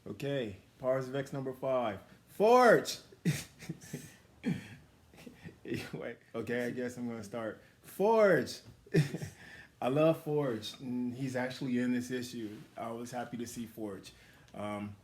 Okay, Powers of X number 5. Forge! Wait, okay, I guess I'm going to start. Forge! I love Forge. He's actually in this issue. I was happy to see Forge. Um,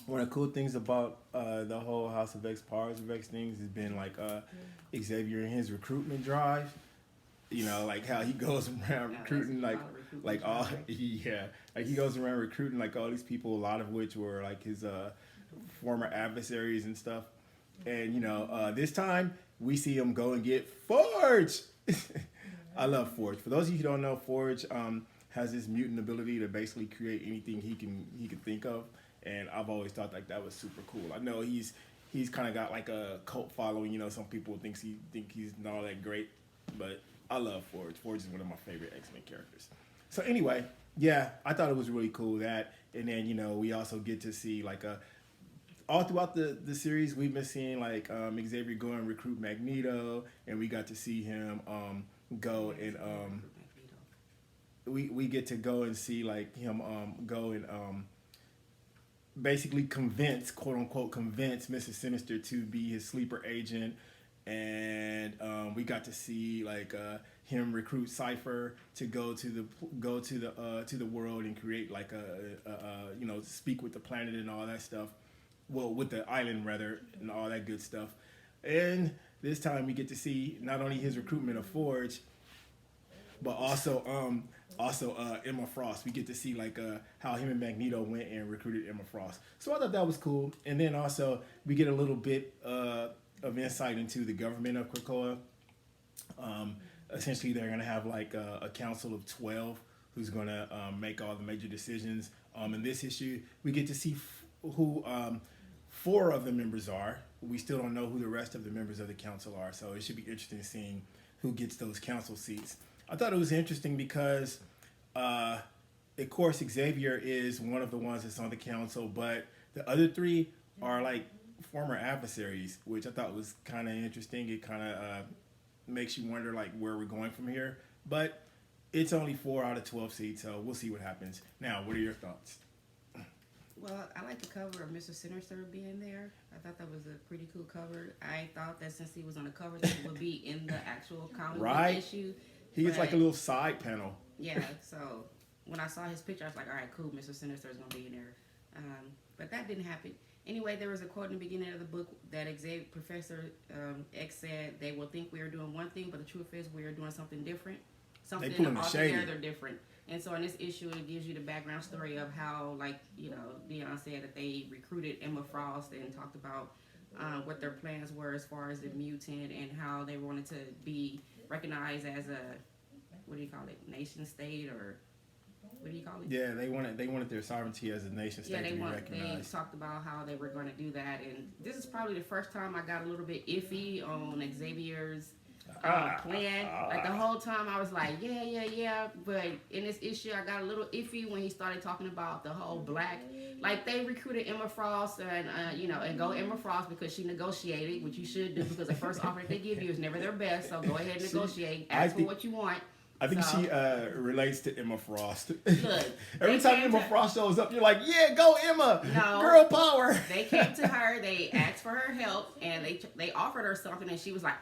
One of the cool things about the whole House of X, Powers of X things has been like Xavier and his recruitment drive. You know, like how he goes around recruiting like all yeah, like he goes around recruiting like all these people, a lot of which were like his former adversaries and stuff. And you know, this time we see him go and get Forge. I love Forge. For those of you who don't know, Forge has this mutant ability to basically create anything he can think of, and I've always thought like that was super cool. I know he's kind of got like a cult following. You know, some people think he's not all that great, but I love Forge. Forge is one of my favorite X-Men characters. So anyway, yeah, I thought it was really cool that, and then you know we also get to see like all throughout the series we've been seeing like Xavier go and recruit Magneto, and we got to see him go and we get to go and see like him go and basically convince, quote unquote, convince Mr. Sinister to be his sleeper agent, and we got to see like him recruit Cypher to go to the world and create like a you know, speak with the planet and all that stuff. Well, with the island rather, and all that good stuff. And this time we get to see not only his recruitment of Forge, but also Emma Frost. We get to see like how him and Magneto went and recruited Emma Frost. So I thought that was cool. And then also we get a little bit of insight into the government of Krakoa. Essentially, they're gonna have like a council of 12 who's gonna make all the major decisions. In this issue, we get to see who 4 of the members are. We still don't know who the rest of the members of the council are, so it should be interesting seeing who gets those council seats. I thought it was interesting because, of course, Xavier is one of the ones that's on the council, but the other 3 are like former adversaries, which I thought was kind of interesting. It kind of makes you wonder like where we're going from here. But it's only 4 out of 12 seats, so we'll see what happens. Now, what are your thoughts? Well, I like the cover of Mr. Sinister being there. I thought that was a pretty cool cover. I thought that since he was on the cover, that it would be in the actual comic book issue. He gets like a little side panel. Yeah, so when I saw his picture, I was like, all right, cool, Mr. Sinister is going to be in there. But that didn't happen. Anyway, there was a quote in the beginning of the book that Professor X said, they will think we are doing one thing, but the truth is we are doing something different. Something altogether different. And so in this issue, it gives you the background story of how, like, you know, Dion said that they recruited Emma Frost and talked about what their plans were as far as the mutant and how they wanted to be recognized as a, what do you call it, nation state, or what do you call it? Yeah, they wanted their sovereignty as a nation state to be recognized. They talked about how they were going to do that, and this is probably the first time I got a little bit iffy on Xavier's plan. Like the whole time I was like, yeah, but in this issue I got a little iffy when he started talking about the whole black, like they recruited Emma Frost and you know, and go Emma Frost because she negotiated, which you should do because the first offer that they give you is never their best, so go ahead and negotiate, ask for what you want. I think she relates to Emma Frost. Look, every time Emma Frost shows up, you're like, yeah, go Emma, girl power. They came to her, they asked for her help, and they offered her something, and she was like,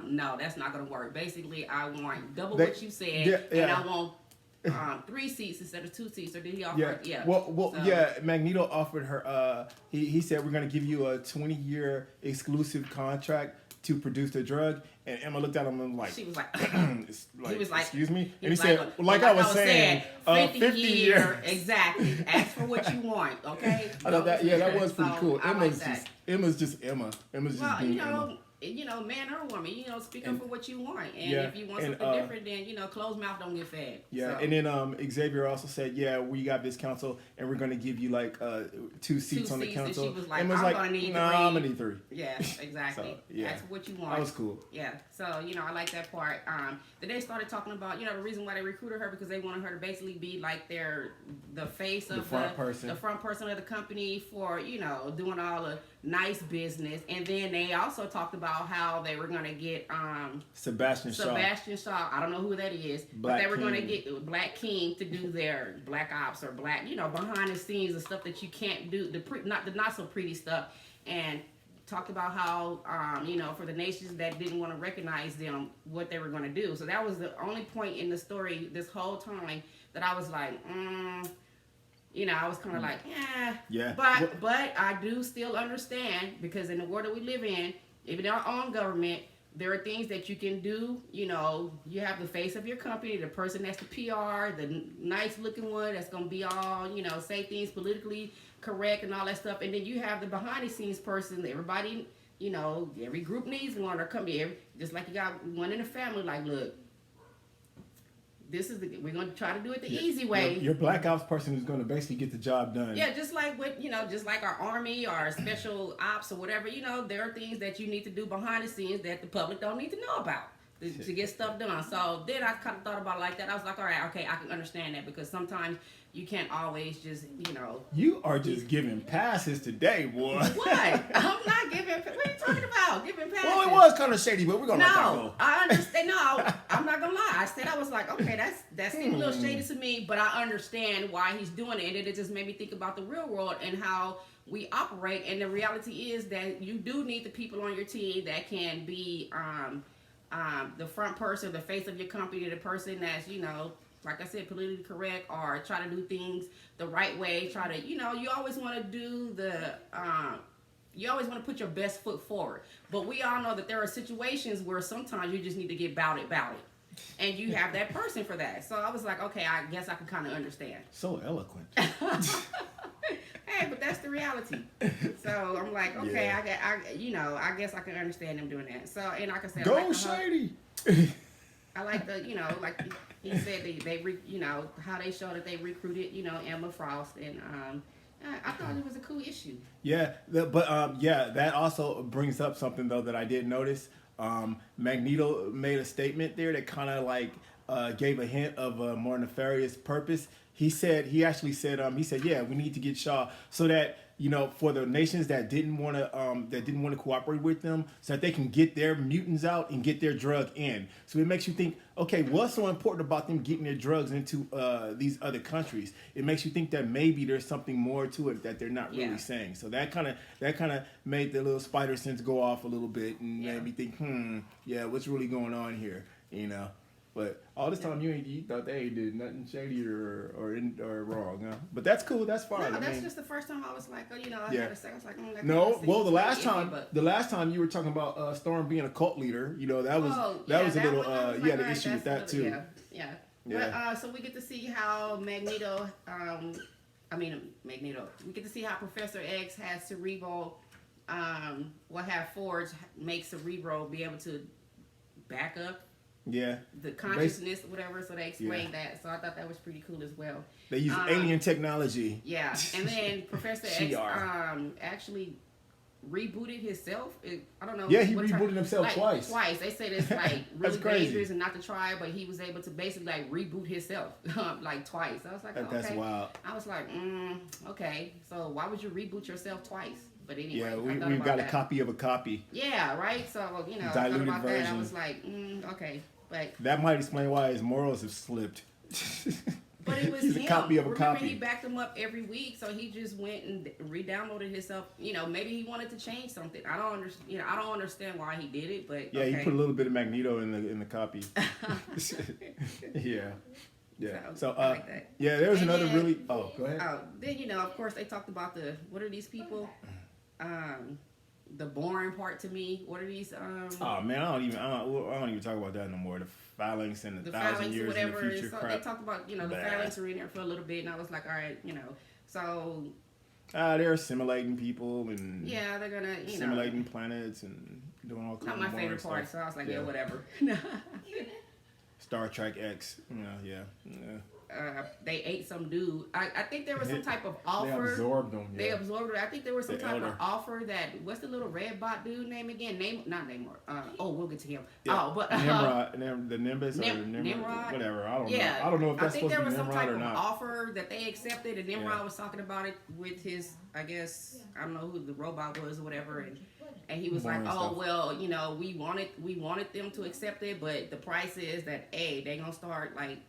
no, that's not gonna work. Basically, I want double what you said, and I want 3 seats instead of 2 seats. Or did he offer? Yeah. Well, so, yeah. Magneto offered her. He said we're gonna give you a 20-year exclusive contract to produce the drug, and Emma looked at him and like, she was like, he was like, excuse me, and he said, like I was saying, 50 years. Exactly. Ask for what you want, okay? I thought that, that was pretty cool. Emma's just Emma. Emma's just being Emma. You know, man or woman, you know, speak up for what you want. And if you want something different, then, you know, closed mouth don't get fed. Yeah, so. And then Xavier also said, we got this council, and we're going to give you, like, 2 seats on the council. And she was like, I'm going to need 3. I'm going to need 3. Yeah, exactly. So, ask for what you want. That was cool. Yeah, so, you know, I like that part. Then they started talking about, you know, the reason why they recruited her, because they wanted her to basically be, like, the face of the front person of the company for, you know, doing all the nice business. And then they also talked about about how they were gonna get Sebastian Shaw. I don't know who that is, but they were gonna get Black King to do their Black Ops or Black, behind the scenes and stuff that you can't do, the not so pretty stuff, and talked about how for the nations that didn't want to recognize them, what they were gonna do. So that was the only point in the story this whole time that I was like, I was kind of like, yeah. But I do still understand, because in the world that we live in, even in our own government, there are things that you can do. You have the face of your company, the person that's the PR, the nice looking one that's gonna be all, say things politically correct and all that stuff, and then you have the behind the scenes person. Everybody, every group needs one, or company, just like you got one in the family. Like, look, we're going to try to do it the easy way. Your Black Ops person who's going to basically get the job done. Yeah, just like just like our army or our special ops or whatever, there are things that you need to do behind the scenes that the public don't need to know about to get stuff done. So then I kind of thought about it like that. I was like, all right, okay, I can understand that, because sometimes you can't always just, You are just giving passes today, boy. What? I'm not giving. What are you talking about? Giving passes? Well, it was kind of shady, but we're gonna let that go. I understand. No, I'm not gonna lie. I was like, okay, that seemed a little shady to me, but I understand why he's doing it, and it just made me think about the real world and how we operate. And the reality is that you do need the people on your team that can be the front person, the face of your company, the person that's like I said, politically correct, or try to do things the right way. Try to, you always want to do you always want to put your best foot forward. But we all know that there are situations where sometimes you just need to get about it. And you have that person for that. So I was like, okay, I guess I can kind of understand. So eloquent. Hey, but that's the reality. So I'm like, okay, yeah. I guess I can understand them doing that. So, and like I said, go shady. I like like he said, they how they showed that they recruited, Emma Frost, and I thought it was a cool issue. Yeah, that also brings up something though that I did notice. Magneto made a statement there that kind of gave a hint of a more nefarious purpose. He actually said, yeah, we need to get Shaw so that, for the nations that didn't want to cooperate with them, so that they can get their mutants out and get their drug in. So it makes you think, okay, what's so important about them getting their drugs into these other countries? It makes you think that maybe there's something more to it that they're not really saying. So that kind of made the little spider sense go off a little bit and made me think, what's really going on here? But all this time you thought they did nothing shady or wrong, huh? But that's cool. That's fine. No, that's just the first time I was like, I had a second. I was like, no. Well, the last time you were talking about Storm being a cult leader, that was a little you had an issue with that too. Yeah. But so we get to see how Magneto. We get to see how Professor X has Cerebro. Have Forge make Cerebro be able to back up. Yeah. The consciousness, whatever, so they explained that. So I thought that was pretty cool as well. They use alien technology. Yeah. And then Professor X actually rebooted himself. I don't know. Yeah, he rebooted himself twice. Twice. They said it's really dangerous and not to try, but he was able to basically reboot himself twice. I was like, okay. That's wild. I was like, okay. So why would you reboot yourself twice? But anyway, yeah, we've got a copy of a copy. Yeah, right. So I thought about that. I was like, okay, but that might explain why his morals have slipped. But it was He's him. A copy of a Remember, copy. He backed him up every week, so he just went and re-downloaded himself. Maybe he wanted to change something. I don't understand. I don't understand why he did it, but yeah, okay. He put a little bit of Magneto in the copy. Yeah. Yeah. So I like that. Yeah, there was another really. Oh, go ahead. Then of course they talked about what are these people? The boring part to me. What are these? Oh man, I don't even talk about that no more. The phalanx and the 1,000 years in the future so crap. They talked about the phalanx were in there for a little bit, and I was like, all right, so. They're assimilating people and. Yeah, they're gonna assimilating planets and doing all kinds of not my favorite part, so I was like, yeah whatever. Star Trek X, yeah. they ate some dude. I think there was some type of offer. They absorbed them. They absorbed it. I think there was some The type elder. of offer that. What's the little red bot dude name again? Not Namor. We'll get to him. Yeah. Oh, but Nimrod, the Nimbus or the Nimrod, whatever. I don't yeah. know. I don't know if that's I think supposed there to was be some Nimrod type or of not. offer that they accepted, and Nimrod Yeah. was talking about it with his, I guess, I don't know who the robot was or whatever, and he was Boring like, stuff. well, we wanted them to accept it, but the price is that they gonna start like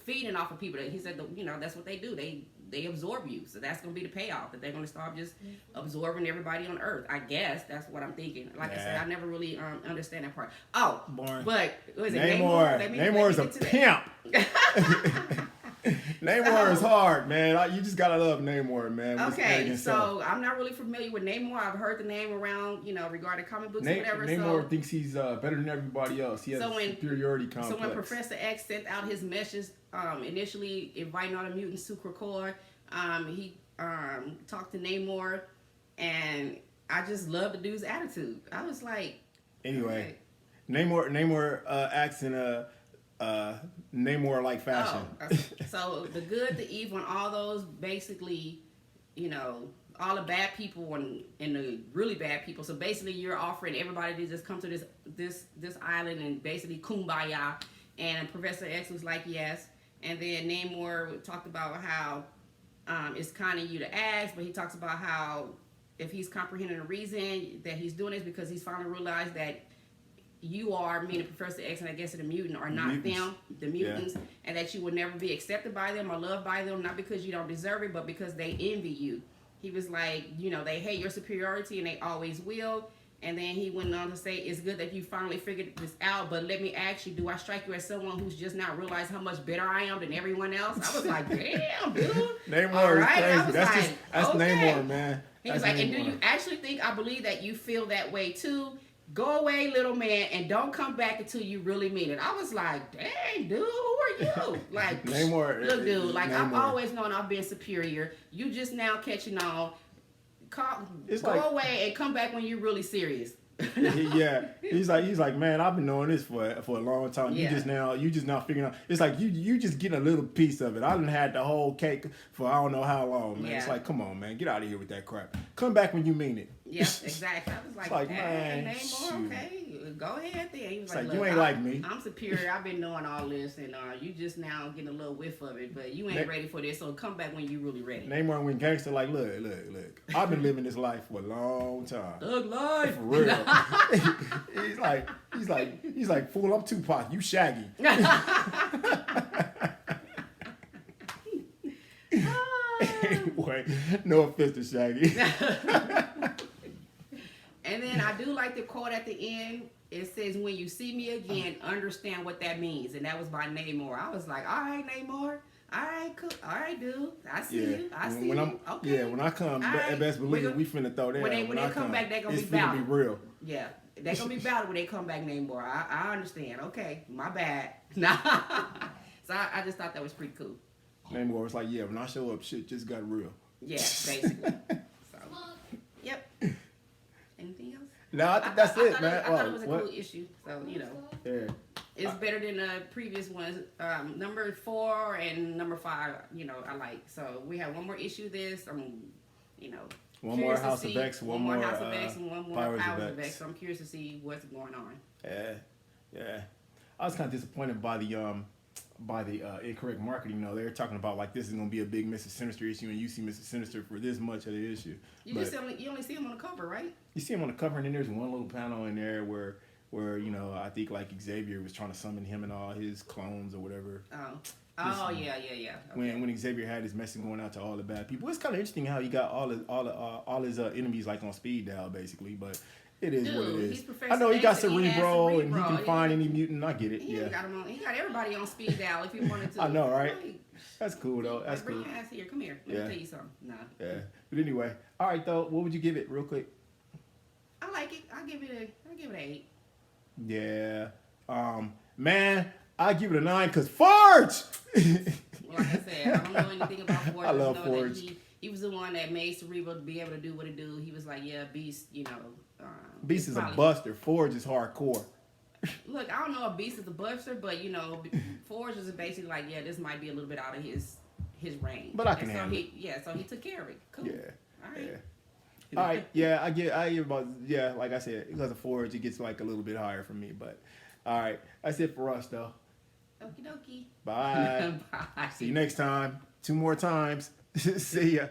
feeding off of people. He said, that's what they do. They absorb you, so that's gonna be the payoff. That they're gonna start just absorbing everybody on Earth. I guess that's what I'm thinking. Like I said, I never really understand that part. Oh, Boring. but was it Namor? Namor? Namor's a pimp. Namor is hard, man. You just gotta love Namor, man. Okay, so I'm not really familiar with Namor. I've heard the name around, regarding comic books or whatever. Namor thinks he's better than everybody else. He has a superiority complex. So when Professor X sent out his message, initially inviting all the mutants to Krakoa, he talked to Namor, and I just loved the dude's attitude. I was like, anyway, okay. Namor acts in a Namor-like fashion. So the good, the evil, and all those basically, all the bad people and the really bad people. So basically, you're offering everybody to just come to this island and basically kumbaya. And Professor X was like, yes. And then Namor talked about how it's kind of you to ask, but he talks about how if he's comprehending the reason that he's doing this because he's finally realized that you are, meaning Professor X and I guess the mutant, are not them, the mutants, and that you will never be accepted by them or loved by them, not because you don't deserve it, but because they envy you. He was like, they hate your superiority and they always will. And then he went on to say, it's good that you finally figured this out, but let me ask you, do I strike you as someone who's just now realized how much better I am than everyone else? I was like, damn, dude. Namor is crazy. That's okay. Namor, man. He was like, and do you actually think I believe that you feel that way too? Go away, little man, and don't come back until you really mean it. I was like, dang, dude, who are you? Like, Namor, look, dude, like, Namor. I've always known I've been superior. You just now catching on. Go away and come back when you're really serious. Yeah, he's like, man, I've been knowing this for a long time. Yeah. You just now figuring out. It's like you just getting a little piece of it. I done had the whole cake for I don't know how long, man. Yeah. It's like, come on, man, get out of here with that crap. Come back when you mean it. Yeah, exactly. I was like man, Namor, okay, go ahead then. He was like, look, you ain't like me. I'm superior. I've been knowing all this, and you just now getting a little whiff of it, but you ain't ready for this. So come back when you really ready. Namor went gangster, like, look. I've been living this life for a long time. Thug life, for real. he's like, fool, I'm Tupac, you Shaggy. Anyway, no offense to Shaggy. And then I do like the quote at the end. It says, when you see me again, understand what that means. And that was by Namor. I was like, all right, Namor. All right, cool. All right, dude. I see you. I see you. Okay. Yeah, when I come, right. best believe it, we finna throw that. When they come back, they're going to be battle. It's finna be real. Yeah. They're going to be battle when they come back, Namor. I understand. Okay. My bad. So I just thought that was pretty cool. Namor was like, yeah, when I show up, shit just got real. Yeah, basically. So, yep. Anything else? No, I think that's it, man. I thought it was a cool issue. So, Yeah. It's better than the previous ones. Number 4 and number 5, I like. So we have one more issue this. One more House of X, one more House of X, and one more Powers of X. So I'm curious to see what's going on. Yeah. I was kind of disappointed by the incorrect marketing. They were talking about like this is gonna be a big Mr. Sinister issue, and you see Mr. Sinister for this much of the issue. You only see him on the cover, right? You see him on the cover, and then there's one little panel in there where I think like Xavier was trying to summon him and all his clones or whatever. Yeah. Okay. When Xavier had his message going out to all the bad people, it's kind of interesting how he got all his enemies like on speed dial basically, but. It is what it is. I know he got Cerebro and he can find any mutant. I get it. He got everybody on speed dial if he wanted to. I know, right? That's cool though. That's cool. Bring your ass here. Come here. Let me tell you something. Nah. Yeah. But anyway, all right though. What would you give it, real quick? I like it. I give it an 8. Yeah. Man, I give it a 9 because Forge. Well, like I said, I don't know anything about Forge. I love Forge. He was the one that made Cerebro to be able to do what it do. He was like, yeah, Beast. Beast is a buster. Forge is hardcore. Look, I don't know if Beast is the buster, but you know, Forge is basically like, yeah, this might be a little bit out of his range. But I can and so handle he, yeah, so he took care of it. Cool. Yeah. All right. Yeah. All right. Yeah, I get about, yeah, like I said, because of Forge, it gets like a little bit higher for me. But all right, that's it for us though. Okie dokie. Bye. Bye. See you next time. 2 more times. See ya.